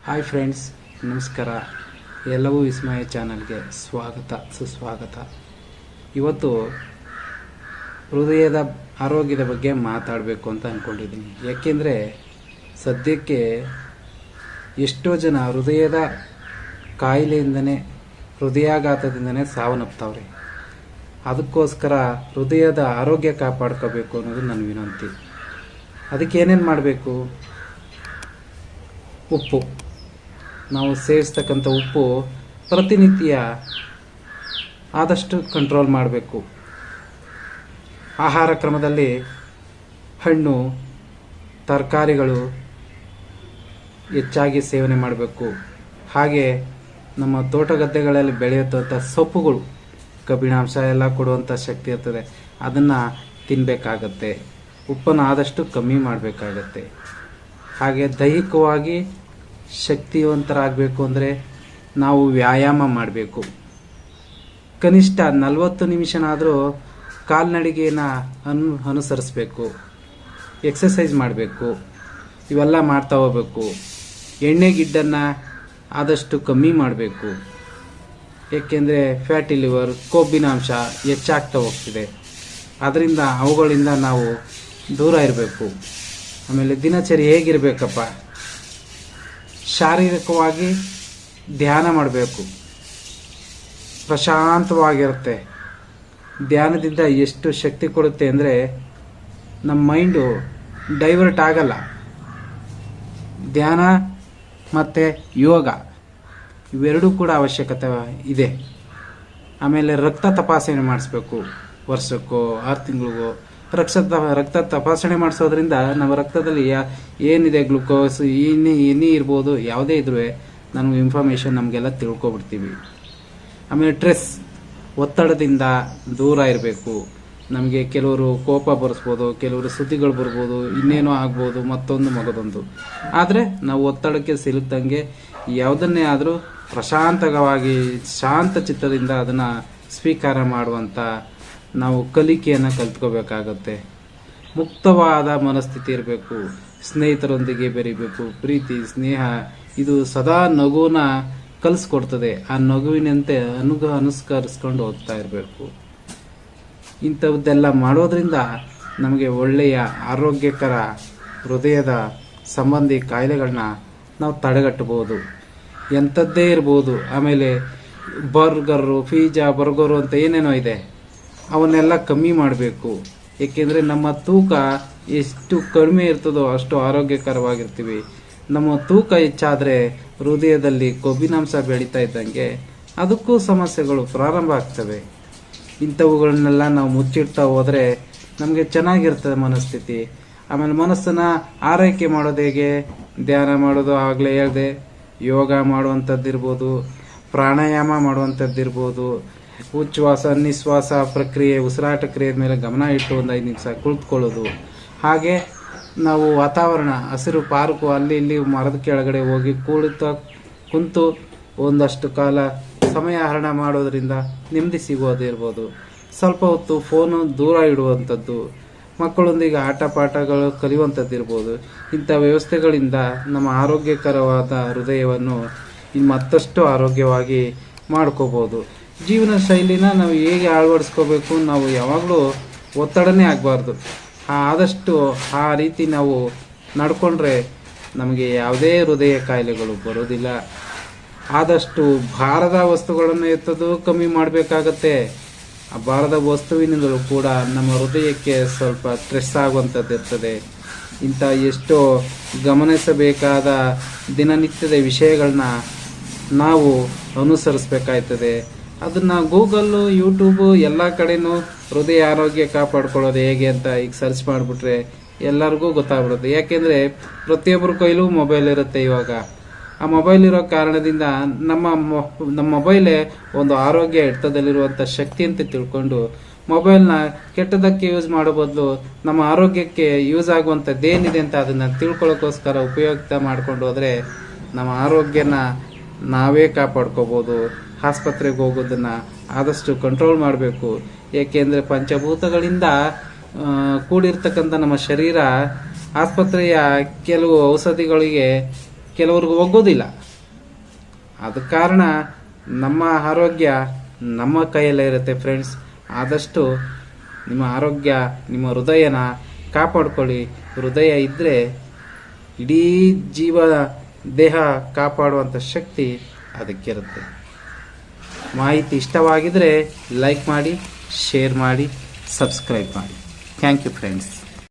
Hi friends, ನಮಸ್ಕಾರ. ಎಲ್ಲವೂ ವಿಸ್ಮಯ ಚಾನಲ್ಗೆ ಸುಸ್ವಾಗತ. ಇವತ್ತು ಹೃದಯದ ಆರೋಗ್ಯದ ಬಗ್ಗೆ ಮಾತಾಡಬೇಕು ಅಂತ ಅಂದ್ಕೊಂಡಿದ್ದೀನಿ. ಯಾಕೆಂದರೆ ಸದ್ಯಕ್ಕೆ ಎಷ್ಟೋ ಜನ ಹೃದಯದ ಕಾಯಿಲೆಯಿಂದನೇ, ಹೃದಯಾಘಾತದಿಂದನೇ ಸಾವನ್ನಪ್ತಾವ್ರೆ. ಅದಕ್ಕೋಸ್ಕರ ಹೃದಯದ ಆರೋಗ್ಯ ಕಾಪಾಡ್ಕೋಬೇಕು ಅನ್ನೋದು ನನ್ನ ವಿನಂತಿ. ಅದಕ್ಕೆ ಏನೇನು ಮಾಡಬೇಕು? ಉಪ್ಪು, ನಾವು ಸೇವಿಸ್ತಕ್ಕಂಥ ಉಪ್ಪು ಪ್ರತಿನಿತ್ಯ ಆದಷ್ಟು ಕಂಟ್ರೋಲ್ ಮಾಡಬೇಕು. ಆಹಾರ ಕ್ರಮದಲ್ಲಿ ಹಣ್ಣು, ತರಕಾರಿಗಳು ಹೆಚ್ಚಾಗಿ ಸೇವನೆ ಮಾಡಬೇಕು. ಹಾಗೆ ನಮ್ಮ ತೋಟ ಗದ್ದೆಗಳಲ್ಲಿ ಬೆಳೆಯುವಂಥ ಸೊಪ್ಪುಗಳು ಕಬ್ಬಿಣಾಂಶ ಎಲ್ಲ ಕೊಡುವಂಥ ಶಕ್ತಿ ಇರ್ತದೆ, ಅದನ್ನು ತಿನ್ನಬೇಕಾಗತ್ತೆ. ಉಪ್ಪನ್ನು ಆದಷ್ಟು ಕಮ್ಮಿ ಮಾಡಬೇಕಾಗತ್ತೆ. ಹಾಗೆ ದೈಹಿಕವಾಗಿ ಶಕ್ತಿವಂತರಾಗಬೇಕು ಅಂದರೆ ನಾವು ವ್ಯಾಯಾಮ ಮಾಡಬೇಕು. ಕನಿಷ್ಠ 40 ನಿಮಿಷನಾದರೂ ಕಾಲ್ನಡಿಗೆನ ಅನುಸರಿಸಬೇಕು. ಎಕ್ಸಸೈಸ್ ಮಾಡಬೇಕು. ಇವೆಲ್ಲ ಮಾಡ್ತಾ ಹೋಗ್ಬೇಕು. ಎಣ್ಣೆ ಗಿಡ್ಡನ್ನು ಆದಷ್ಟು ಕಮ್ಮಿ ಮಾಡಬೇಕು. ಏಕೆಂದರೆ ಫ್ಯಾಟಿ ಲಿವರ್, ಕೊಬ್ಬಿನಾಂಶ ಹೆಚ್ಚಾಗ್ತಾ ಹೋಗ್ತಿದೆ. ಅದರಿಂದ ಅವುಗಳಿಂದ ನಾವು ದೂರ ಇರಬೇಕು. ಆಮೇಲೆ ದಿನಚರಿ ಹೇಗಿರಬೇಕಪ್ಪ? ಶಾರೀರಿಕವಾಗಿ ಧ್ಯಾನ ಮಾಡಬೇಕು. ಪ್ರಶಾಂತವಾಗಿರುತ್ತೆ. ಧ್ಯಾನದಿಂದ ಎಷ್ಟು ಶಕ್ತಿ ಕೊಡುತ್ತೆ ಅಂದರೆ ನಮ್ಮ ಮೈಂಡು ಡೈವರ್ಟ್ ಆಗಲ್ಲ. ಧ್ಯಾನ ಮತ್ತು ಯೋಗ ಇವೆರಡೂ ಕೂಡ ಅವಶ್ಯಕತೆ ಇದೆ. ಆಮೇಲೆ ರಕ್ತ ತಪಾಸಣೆ ಮಾಡಿಸ್ಬೇಕು. ವರ್ಷಕ್ಕೋ 6 ತಿಂಗಳಿಗೋ ರಕ್ತ ತಪಾಸಣೆ ಮಾಡಿಸೋದ್ರಿಂದ ನಮ್ಮ ರಕ್ತದಲ್ಲಿ ಏನಿದೆ, ಗ್ಲುಕೋಸ್, ಎನಿ ಇರ್ಬೋದು, ಯಾವುದೇ ಇದ್ರೂ ನಮಗೆ ಇನ್ಫಾರ್ಮೇಷನ್ ನಮಗೆಲ್ಲ ತಿಳ್ಕೊಬಿಡ್ತೀವಿ. ಆಮೇಲೆ ಒತ್ತಡದಿಂದ ದೂರ ಇರಬೇಕು. ನಮಗೆ ಕೆಲವರು ಕೋಪ ಬರೆಸ್ಬೋದು, ಕೆಲವರು ಸುದ್ದಿಗಳು ಬರ್ಬೋದು, ಇನ್ನೇನೋ ಆಗ್ಬೋದು, ಮತ್ತೊಂದು ಮಗದೊಂದು. ಆದರೆ ನಾವು ಒತ್ತಡಕ್ಕೆ ಸಿಲುಕ್ದಂಗೆ ಯಾವುದನ್ನೇ ಆದರೂ ಪ್ರಶಾಂತವಾಗಿ ಶಾಂತ ಚಿತ್ತದಿಂದ ಅದನ್ನು ಸ್ವೀಕಾರ ಮಾಡುವಂಥ ನಾವು ಕಲಿಕೆಯನ್ನು ಕಲ್ತ್ಕೋಬೇಕಾಗತ್ತೆ. ಮುಕ್ತವಾದ ಮನಸ್ಥಿತಿ ಇರಬೇಕು. ಸ್ನೇಹಿತರೊಂದಿಗೆ ಬೆರಿಬೇಕು. ಪ್ರೀತಿ, ಸ್ನೇಹ ಇದು ಸದಾ ನಗುನ ಕಲಿಸ್ಕೊಡ್ತದೆ. ಆ ನಗುವಿನಂತೆ ಅನುಸ್ಕರಿಸ್ಕೊಂಡು ಹೋಗ್ತಾ ಇರಬೇಕು. ಇಂಥದ್ದೆಲ್ಲ ಮಾಡೋದ್ರಿಂದ ನಮಗೆ ಒಳ್ಳೆಯ ಆರೋಗ್ಯಕರ ಹೃದಯದ ಸಂಬಂಧಿ ಕಾಯಿಲೆಗಳನ್ನ ನಾವು ತಡೆಗಟ್ಟಬಹುದು. ಎಂಥದ್ದೇ ಇರ್ಬೋದು. ಆಮೇಲೆ ಬರ್ಗರು ಅಂತ ಏನೇನೋ ಇದೆ, ಅವನ್ನೆಲ್ಲ ಕಮ್ಮಿ ಮಾಡಬೇಕು. ಏಕೆಂದರೆ ನಮ್ಮ ತೂಕ ಎಷ್ಟು ಕಡಿಮೆ ಇರ್ತದೋ ಅಷ್ಟು ಆರೋಗ್ಯಕರವಾಗಿರ್ತೀವಿ. ನಮ್ಮ ತೂಕ ಹೆಚ್ಚಾದರೆ ಹೃದಯದಲ್ಲಿ ಕೊಬ್ಬಿನಾಂಶ ಬೆಳೀತಾ ಇದ್ದಂಗೆ ಅದಕ್ಕೂ ಸಮಸ್ಯೆಗಳು ಪ್ರಾರಂಭ ಆಗ್ತವೆ. ಇಂಥವುಗಳನ್ನೆಲ್ಲ ನಾವು ಮುಚ್ಚಿಡ್ತಾ ಹೋದರೆ ನಮಗೆ ಚೆನ್ನಾಗಿರ್ತದೆ ಮನಸ್ಥಿತಿ. ಆಮೇಲೆ ಮನಸ್ಸನ್ನು ಆರೈಕೆ ಮಾಡೋದು ಹೇಗೆ? ಧ್ಯಾನ ಮಾಡೋದು, ಆಗಲೇ ಹೇಳಿದೆ. ಯೋಗ ಮಾಡುವಂಥದ್ದಿರ್ಬೋದು, ಪ್ರಾಣಾಯಾಮ ಮಾಡುವಂಥದ್ದಿರ್ಬೋದು, ಉಚ್ಛ್ವಾಸ ನಿಶ್ವಾಸ ಪ್ರಕ್ರಿಯೆ, ಉಸಿರಾಟ ಕ್ರಿಯೆ ಮೇಲೆ ಗಮನ ಇಟ್ಟು ಒಂದು 5 ನಿಮಿಷ ಕುಳಿತುಕೊಳ್ಳೋದು. ಹಾಗೆ ನಾವು ವಾತಾವರಣ, ಹಸಿರು ಪಾರ್ಕು, ಅಲ್ಲಿ ಇಲ್ಲಿ ಮರದ ಕೆಳಗಡೆ ಹೋಗಿ ಕುಂತು ಒಂದಷ್ಟು ಕಾಲ ಸಮಯ ಹರಣ ಮಾಡೋದ್ರಿಂದ ನೆಮ್ಮದಿ ಸಿಗೋದಿರ್ಬೋದು. ಸ್ವಲ್ಪ ಹೊತ್ತು ಫೋನು ದೂರ ಇಡುವಂಥದ್ದು, ಮಕ್ಕಳೊಂದಿಗೆ ಆಟ ಪಾಠಗಳು ಕಲಿಯುವಂಥದ್ದಿರ್ಬೋದು. ಇಂಥ ವ್ಯವಸ್ಥೆಗಳಿಂದ ನಮ್ಮ ಆರೋಗ್ಯಕರವಾದ ಹೃದಯವನ್ನು ಮತ್ತಷ್ಟು ಆರೋಗ್ಯವಾಗಿ ಮಾಡ್ಕೋಬೋದು. ಜೀವನ ಶೈಲಿನ ನಾವು ಹೇಗೆ ಅಳವಡಿಸ್ಕೋಬೇಕು? ನಾವು ಯಾವಾಗಲೂ ಒತ್ತಡನೇ ಆಗಬಾರ್ದು. ಆದಷ್ಟು ಆ ರೀತಿ ನಾವು ನಡ್ಕೊಂಡ್ರೆ ನಮಗೆ ಯಾವುದೇ ಹೃದಯ ಕಾಯಿಲೆಗಳು ಬರೋದಿಲ್ಲ. ಆದಷ್ಟು ಭಾರದ ವಸ್ತುಗಳನ್ನು ಎತ್ತೋದು ಕಮ್ಮಿ ಮಾಡಬೇಕಾಗತ್ತೆ. ಆ ಭಾರದ ವಸ್ತುವಿನಿಂದಲೂ ಕೂಡ ನಮ್ಮ ಹೃದಯಕ್ಕೆ ಸ್ವಲ್ಪ ಸ್ಟ್ರೆಸ್ ಆಗುವಂಥದ್ದು ಇರ್ತದೆ. ಇಂಥ ಎಷ್ಟೋ ಗಮನಿಸಬೇಕಾದ ದಿನನಿತ್ಯದ ವಿಷಯಗಳನ್ನ ನಾವು ಅನುಸರಿಸಬೇಕಾಯ್ತದೆ. ಅದನ್ನು ಗೂಗಲ್ಲು, ಯೂಟ್ಯೂಬು ಎಲ್ಲ ಕಡೆನೂ ಹೃದಯ ಆರೋಗ್ಯ ಕಾಪಾಡ್ಕೊಳ್ಳೋದು ಹೇಗೆ ಅಂತ ಈಗ ಸರ್ಚ್ ಮಾಡಿಬಿಟ್ರೆ ಎಲ್ಲರಿಗೂ ಗೊತ್ತಾಗ್ಬಿಡುತ್ತೆ. ಯಾಕೆಂದರೆ ಪ್ರತಿಯೊಬ್ಬರ ಕೈಲೂ ಮೊಬೈಲ್ ಇರುತ್ತೆ ಇವಾಗ. ಆ ಮೊಬೈಲ್ ಇರೋ ಕಾರಣದಿಂದ ನಮ್ಮ ಮೊಬೈಲೇ ಒಂದು ಆರೋಗ್ಯ ಹಿಡಿತದಲ್ಲಿರುವಂಥ ಶಕ್ತಿ ಅಂತ ತಿಳ್ಕೊಂಡು ಮೊಬೈಲ್ನ ಕೆಟ್ಟದಕ್ಕೆ ಯೂಸ್ ಮಾಡೋ ಬದಲು ನಮ್ಮ ಆರೋಗ್ಯಕ್ಕೆ ಯೂಸ್ ಆಗುವಂಥದ್ದೇನಿದೆ ಅಂತ ಅದನ್ನು ತಿಳ್ಕೊಳ್ಳೋಕ್ಕೋಸ್ಕರ ಉಪಯುಕ್ತ ಮಾಡ್ಕೊಂಡು ಹೋದರೆ ನಮ್ಮ ಆರೋಗ್ಯನ ನಾವೇ ಕಾಪಾಡ್ಕೋಬೋದು. ಆಸ್ಪತ್ರೆಗೆ ಹೋಗೋದನ್ನು ಆದಷ್ಟು ಕಂಟ್ರೋಲ್ ಮಾಡಬೇಕು. ಏಕೆಂದರೆ ಪಂಚಭೂತಗಳಿಂದ ಕೂಡಿರ್ತಕ್ಕಂಥ ನಮ್ಮ ಶರೀರ ಆಸ್ಪತ್ರೆಯ ಕೆಲವು ಔಷಧಿಗಳಿಗೆ ಕೆಲವ್ರಿಗೆ ಒಗ್ಗೋದಿಲ್ಲ. ಅದ ಕಾರಣ ನಮ್ಮ ಆರೋಗ್ಯ ನಮ್ಮ ಕೈಯಲ್ಲೇ ಇರುತ್ತೆ ಫ್ರೆಂಡ್ಸ್. ಆದಷ್ಟು ನಿಮ್ಮ ಆರೋಗ್ಯ, ನಿಮ್ಮ ಹೃದಯನ ಕಾಪಾಡ್ಕೊಳ್ಳಿ. ಹೃದಯ ಇದ್ದರೆ ಇಡೀ ದೇಹ ಕಾಪಾಡುವಂಥ ಶಕ್ತಿ ಅದಕ್ಕಿರುತ್ತೆ. ಮಾಹಿತಿ ಇಷ್ಟವಾಗಿದ್ದರೆ ಲೈಕ್ ಮಾಡಿ, ಶೇರ್ ಮಾಡಿ, ಸಬ್ಸ್ಕ್ರೈಬ್ ಮಾಡಿ. Thank you friends.